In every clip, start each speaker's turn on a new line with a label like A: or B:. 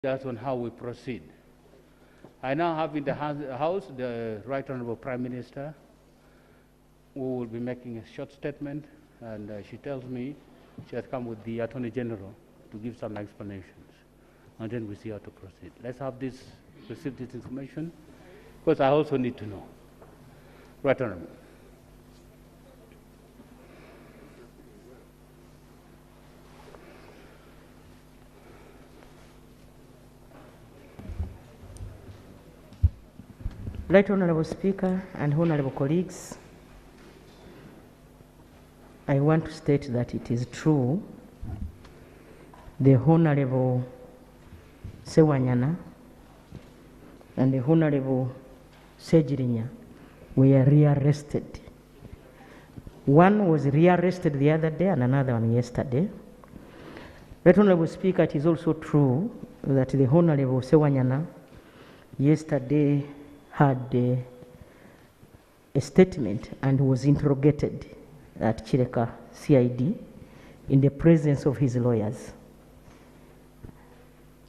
A: That's on how we proceed. I now have in the House the Right Honorable Prime Minister, who will be making a short statement, and she tells me she has come with the Attorney General to give some explanations, and then we see how to proceed. Let's have this, receive this information, because I also need to know. Right Honorable.
B: Right Honorable Speaker and Honorable colleagues, I want to state that it is true the Honorable Sewanyana and the Honorable Sejirinya were rearrested. One was rearrested the other day and another one yesterday. Right Honorable Speaker, it is also true that the Honorable Sewanyana yesterday had a statement and was interrogated at Chireka CID in the presence of his lawyers.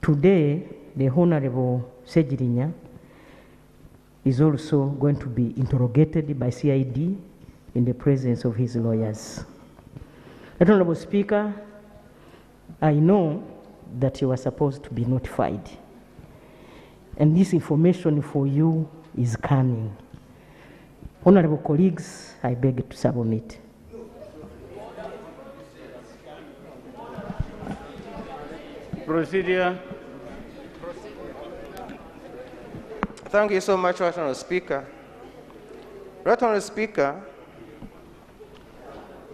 B: Today, the Honorable Sejirinya is also going to be interrogated by CID in the presence of his lawyers. Honorable Speaker, I know that you are supposed to be notified, and this information for you is coming. Honorable colleagues, I beg to submit.
A: Procedure.
C: Thank you so much, Right Honorable Speaker. Right Honorable Speaker,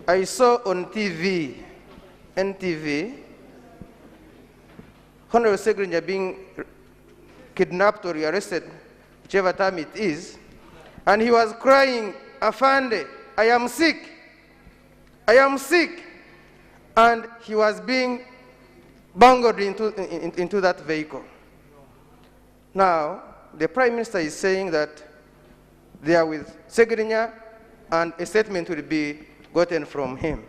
C: I saw on TV, NTV, Honorable Secretary being kidnapped or arrested, whichever time it is, and he was crying, "Afande, I am sick, I am sick," and he was being bungled into that vehicle. Now, the Prime Minister is saying that they are with Segrinya and a statement will be gotten from him.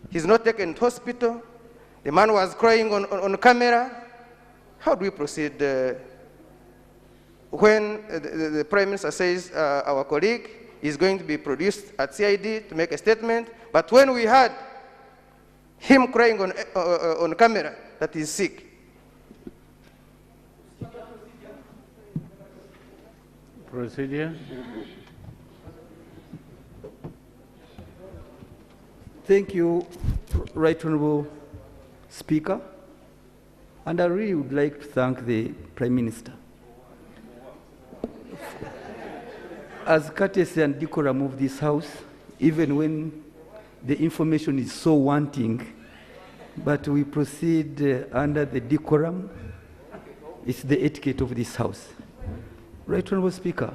C: He's not taken to hospital. The man was crying on camera. How do we proceed when the Prime Minister says our colleague is going to be produced at CID to make a statement, but when we had him crying on camera that he's sick?
A: Procedure.
D: Thank you, Right Honorable Speaker. And I really would like to thank the Prime Minister. As courtesy and decorum of this House, even when the information is so wanting, but we proceed under the decorum, it's the etiquette of this House. Right Honorable Speaker,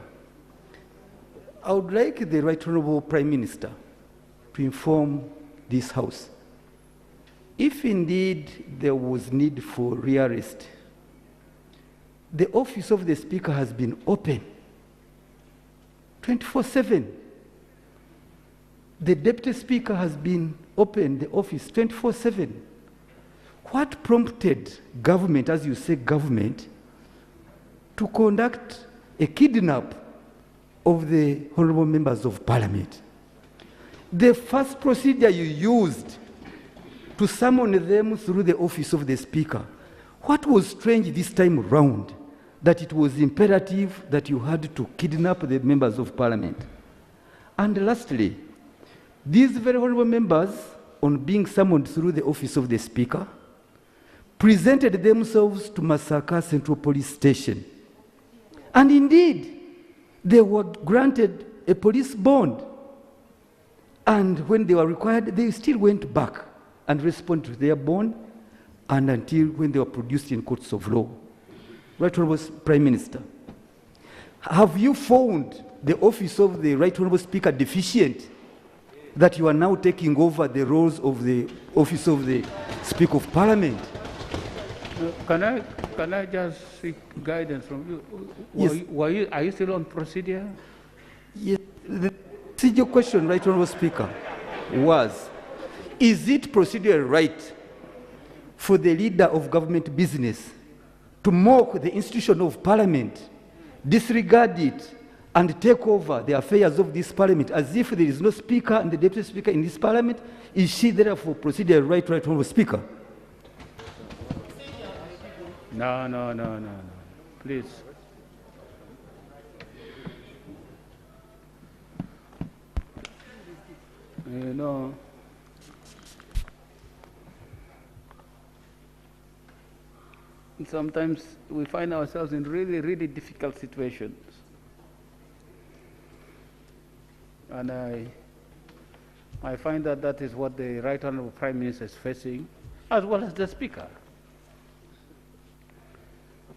D: I would like the Right Honorable Prime Minister to inform this House, if indeed there was need for rearrest, the office of the Speaker has been open 24/7. The Deputy Speaker has been open, the office 24/7. What prompted government, as you say government, to conduct a kidnap of the honorable members of Parliament? The first procedure you used to summon them through the office of the Speaker. What was strange this time around, that it was imperative that you had to kidnap the members of Parliament? And lastly, these very honorable members, on being summoned through the office of the Speaker, presented themselves to Masaka Central Police Station. And indeed, they were granted a police bond. And when they were required, they still went back and responded to their bond, and until when they were produced in courts of law. Right Honorable Prime Minister, have you found the office of the Right Honorable Speaker deficient, that you are now taking over the roles of the office of the Speaker of Parliament?
A: Can I just seek guidance from you?
D: Yes.
A: Are you still on procedure?
D: Yes. The procedure question, Right Honorable Speaker, was, is it procedural right for the leader of government business to mock the institution of parliament, disregard it, and take over the affairs of this parliament as if there is no speaker and the deputy speaker in this parliament? Is she therefore procedural right honorable speaker?
A: No. Please. You know, sometimes we find ourselves in really, really difficult situations. And I find that that is what the Right Honorable Prime Minister is facing, as well as the Speaker.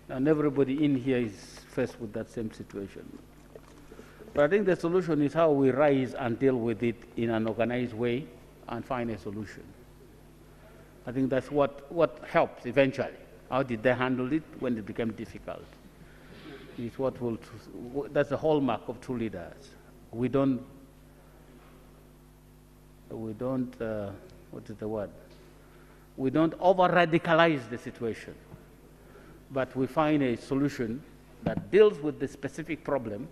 A: And everybody in here is faced with that same situation. But I think the solution is how we rise and deal with it in an organized way and find a solution. I think that's what helps eventually. How did they handle it when it became difficult? It's that's the hallmark of true leaders. We don't, what is the word? We don't over-radicalize the situation, but we find a solution that deals with the specific problem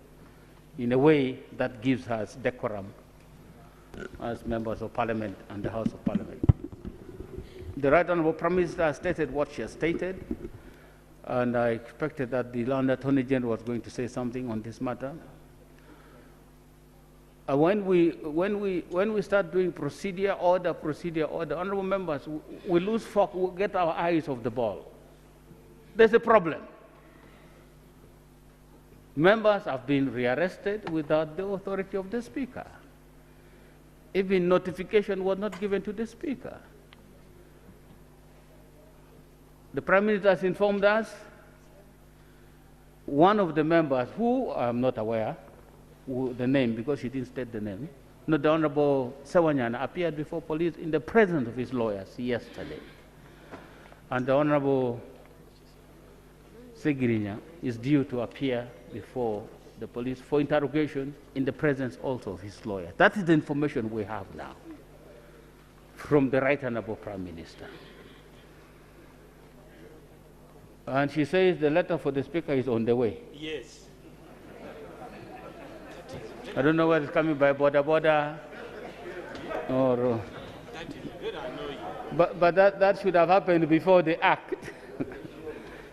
A: in a way that gives us decorum as members of Parliament and the House of Parliament. The Right Honourable Prime Minister has stated what she has stated, and I expected that the London Attorney General was going to say something on this matter. When we start doing procedure order, honourable members, we lose focus, we get our eyes off the ball. There's a problem. Members have been rearrested without the authority of the Speaker. Even notification was not given to the Speaker. The Prime Minister has informed us one of the members, who I'm not aware the name because she didn't state the name, not the Honorable Sewanyana, appeared before police in the presence of his lawyers yesterday. And the Honorable Segirinya is due to appear before the police for interrogation in the presence also of his lawyer. That is the information we have now from the Right Honourable Prime Minister. And she says the letter for the Speaker is on the way.
E: Yes.
A: I don't know whether it's coming by border or...
E: That is good, I know you.
A: But that should have happened before the act.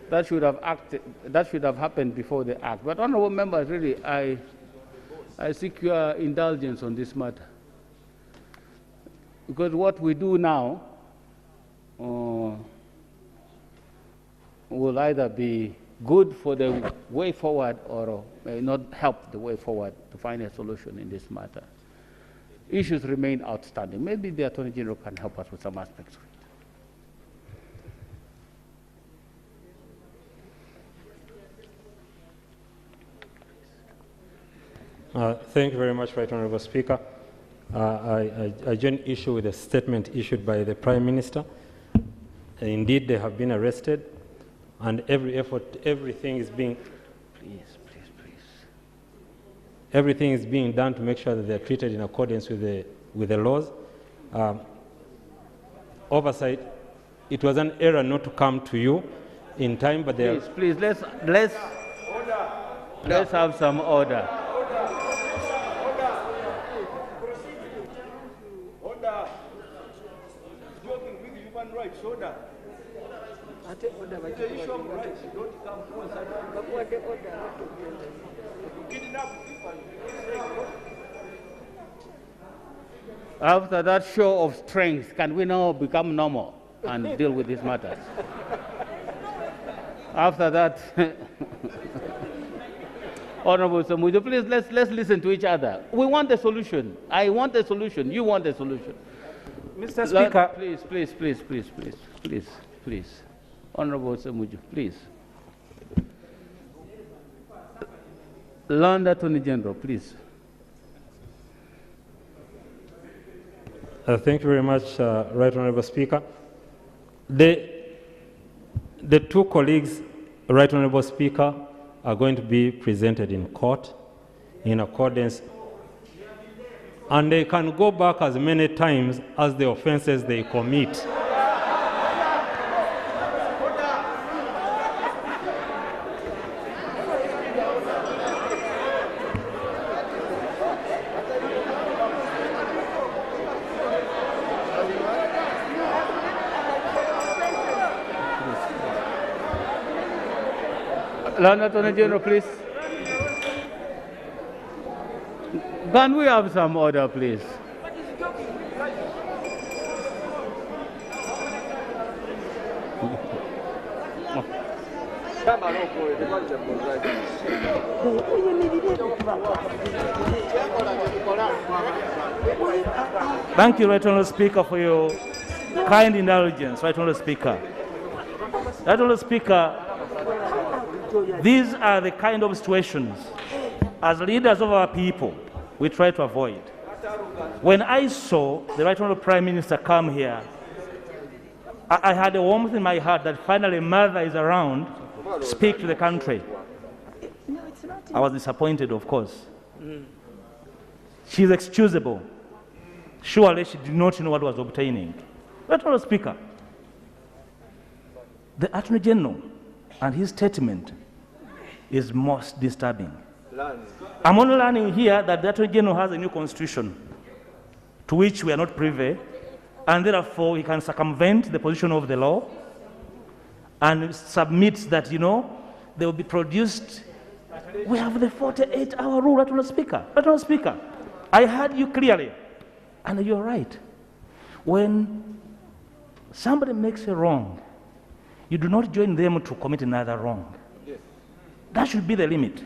A: That should have happened before the act. But honourable members, really, I seek your indulgence on this matter. Because what we do now will either be good for the way forward or may not help the way forward to find a solution in this matter. Issues remain outstanding. Maybe the Attorney General can help us with some aspects of it.
F: Thank you very much, Right Honourable Speaker. I join issue with a statement issued by the Prime Minister. Indeed, they have been arrested, and everything is being...
A: Please.
F: Everything is being done to make sure that they are treated in accordance with the laws. Oversight, it was an error not to come to you in time, but they
A: Please, let's have some order. After that show of strength, can we now become normal and deal with these matters? After that, Honorable Samujo, please let's listen to each other. We want a solution. I want a solution. You want a solution.
E: Mr. Speaker.
A: Please. Honorable Samujo, please. Land Attorney General, please.
F: Thank you very much, Right Honourable Speaker. The two colleagues, Right Honourable Speaker, are going to be presented in court in accordance, and they can go back as many times as the offences they commit.
A: Lord Attorney General, please. Can we have some order, please?
E: Thank you, Right Honourable Speaker, for your kind indulgence, Right Honourable Speaker. Right Honourable Speaker, these are the kind of situations, as leaders of our people, we try to avoid. When I saw the Right Honourable Prime Minister come here, I had a warmth in my heart that finally mother is around to speak to the country. I was disappointed, of course. She's excusable. Surely she did not know what was obtaining. Right Honourable Speaker, the Attorney General and his statement is most disturbing. I'm only learning here that the Attorney General has a new constitution to which we are not privy, and therefore he can circumvent the position of the law and submit that, you know, they will be produced. We have the 48-hour rule, Right Honourable Speaker. Right Honourable Speaker, I heard you clearly, and you're right. When somebody makes a wrong, you do not join them to commit another wrong. That should be the limit.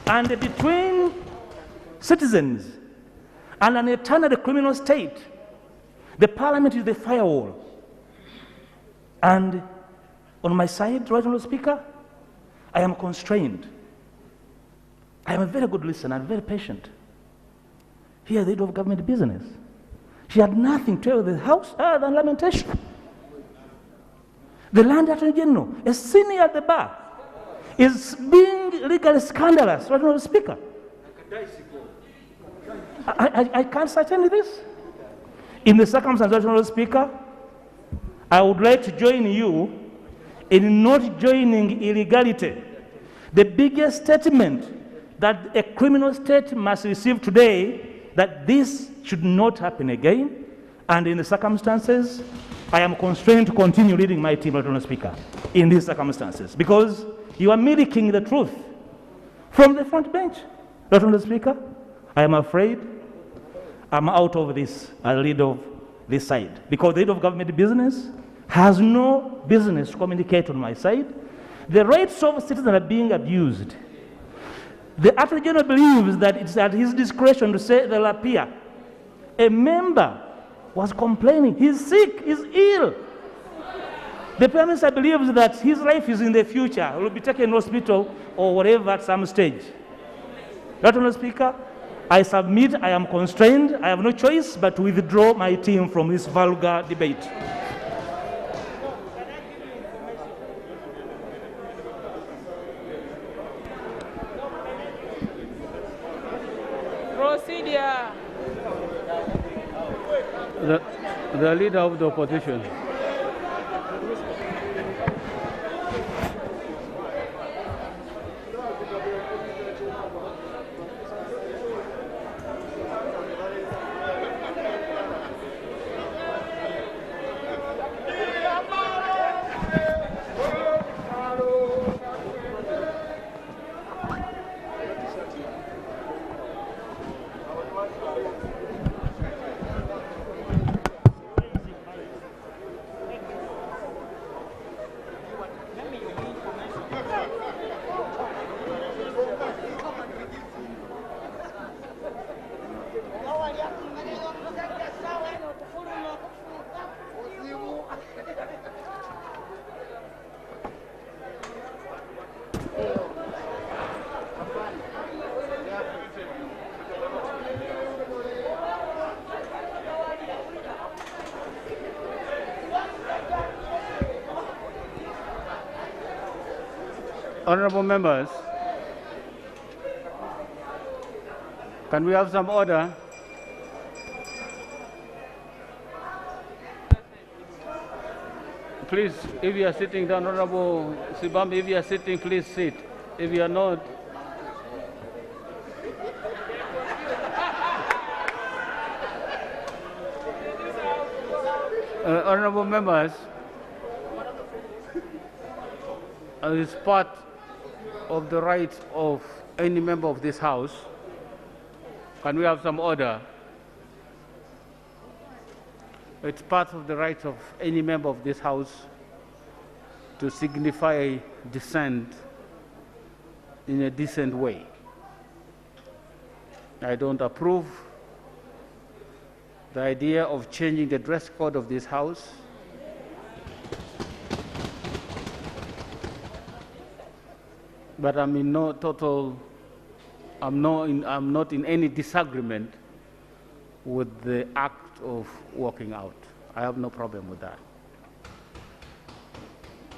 E: And between citizens and an eternal criminal state, the parliament is the firewall. And on my side, Right Honourable Speaker, I am constrained. I am a very good listener and very patient. Here, the head of government business. She had nothing to do with the House other than lamentation. The Land Attorney General, a senior at the bar, is being legally scandalous, Right Honourable Speaker. I can't certainly this. In the circumstances, Right Honourable Speaker, I would like to join you in not joining illegality. The biggest statement that a criminal state must receive today, that this should not happen again, and in the circumstances, I am constrained to continue leading my team, Right Honourable Speaker, in these circumstances, because you are milking the truth from the front bench. Right Honourable Speaker, I am afraid I'm out of this as lead of this side, because the head of government business has no business to communicate on my side. The rights of citizens are being abused. The Attorney General believes that it's at his discretion to say they'll appear. A member was complaining, he's sick, he's ill. The Prime Minister believes that his life is in the future, he will be taken to hospital or whatever at some stage. Right Honourable Speaker, I submit, I am constrained, I have no choice but to withdraw my team from this vulgar debate.
G: Procedural.
A: The leader of the opposition. Honourable members, can we have some order? Please, if you are sitting down, Honourable Sibam, if you are sitting, please sit. If you are not, honourable members, It's part of the rights of any member of this House. Can we have some order? It's part of the rights of any member of this House to signify dissent in a decent way. I don't approve the idea of changing the dress code of this House. But I'm in no total, I'm not in any disagreement with the act of walking out. I have no problem with that.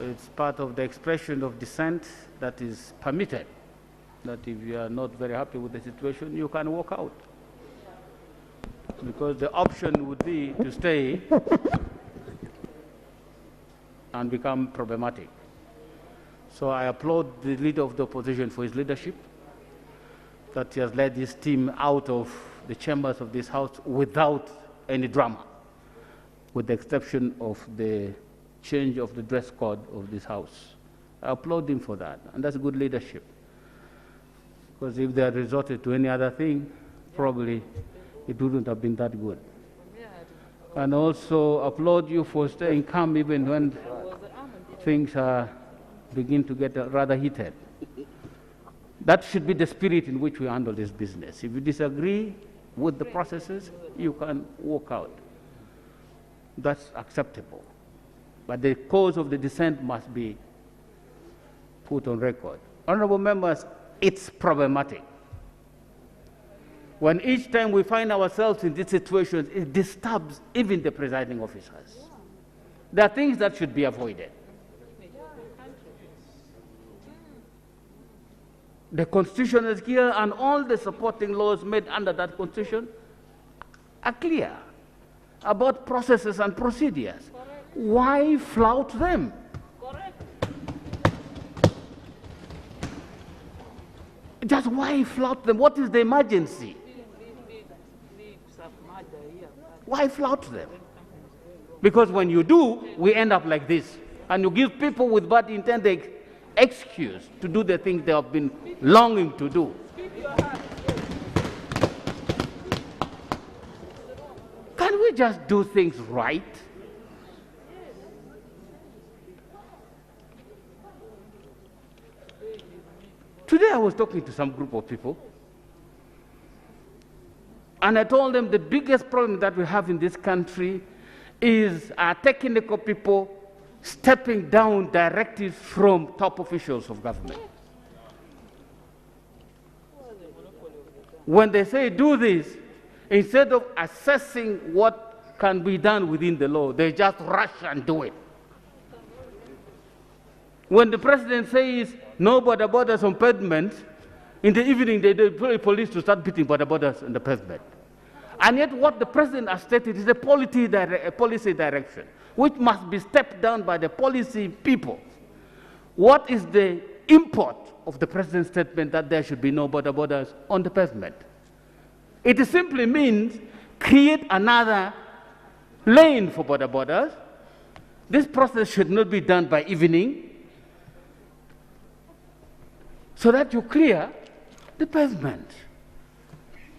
A: It's part of the expression of dissent that is permitted, that if you are not very happy with the situation, you can walk out. Because the option would be to stay and become problematic. So I applaud the leader of the opposition for his leadership, that he has led his team out of the chambers of this House without any drama, with the exception of the change of the dress code of this House. I applaud him for that, and that's good leadership. Because if they had resorted to any other thing, probably it wouldn't have been that good. And also applaud you for staying calm even when things begin to get rather heated. That should be the spirit in which we handle this business. If you disagree with the processes, you can walk out. That's acceptable. But the cause of the dissent must be put on record. Honorable members, it's problematic. When each time we find ourselves in this situation, it disturbs even the presiding officers. There are things that should be avoided. The Constitution is clear, and all the supporting laws made under that Constitution are clear about processes and procedures. Why flout them? Just why flout them? What is the emergency? Why flout them? Because when you do, we end up like this. And you give people with bad intent the excuse to do the things they have been longing to do. Can we just do things right? Today I was talking to some group of people, and I told them the biggest problem that we have in this country is our technical people stepping down directives from top officials of government. When they say do this, instead of assessing what can be done within the law, they just rush and do it. When the president says no border borders on pavement, in the evening they deploy police to start beating border borders on the pavement. And yet what the president has stated is a policy direction, which must be stepped down by the policy people. What is the import of the president's statement that there should be no border borders on the pavement? It simply means create another lane for border borders. This process should not be done by evening, so that you clear the pavement.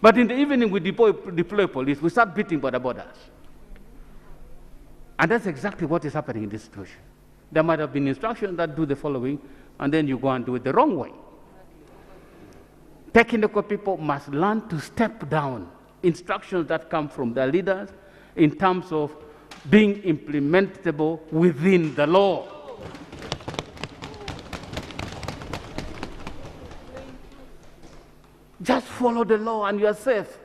A: But in the evening, we deploy police, we start beating border borders. And that's exactly what is happening in this situation. There might have been instructions that do the following, and then you go and do it the wrong way. Technical people must learn to step down instructions that come from their leaders in terms of being implementable within the law. Just follow the law and you are safe.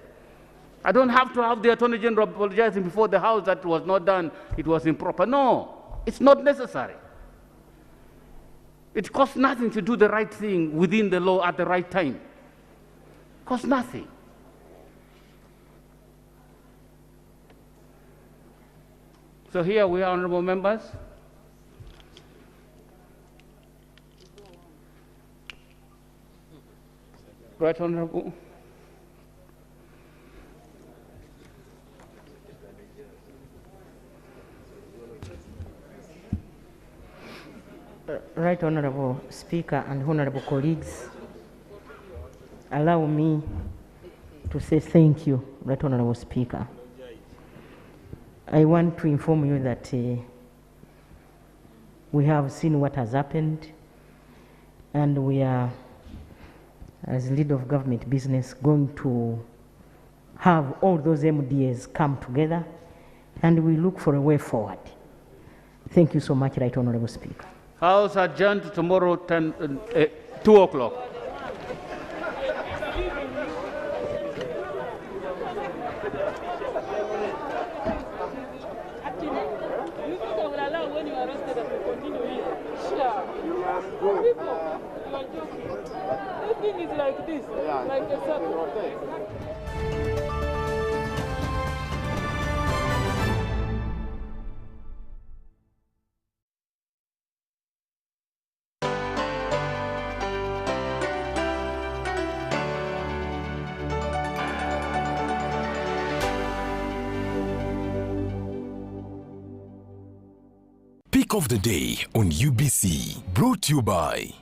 A: I don't have to have the Attorney General apologizing before the House that it was not done, it was improper. No, it's not necessary. It costs nothing to do the right thing within the law at the right time. It costs nothing. So here we are, honorable members. Right, honorable.
B: Right Honorable Speaker and honorable colleagues, allow me to say thank you, Right Honorable Speaker. I want to inform you that we have seen what has happened, and we are, as leader of government business, going to have all those MDAs come together, and we look for a way forward. Thank you so much, Right Honorable Speaker.
A: House adjourned tomorrow 2 o'clock.
G: Like this, like a circle.
H: Pick of the day on UBC, brought to you by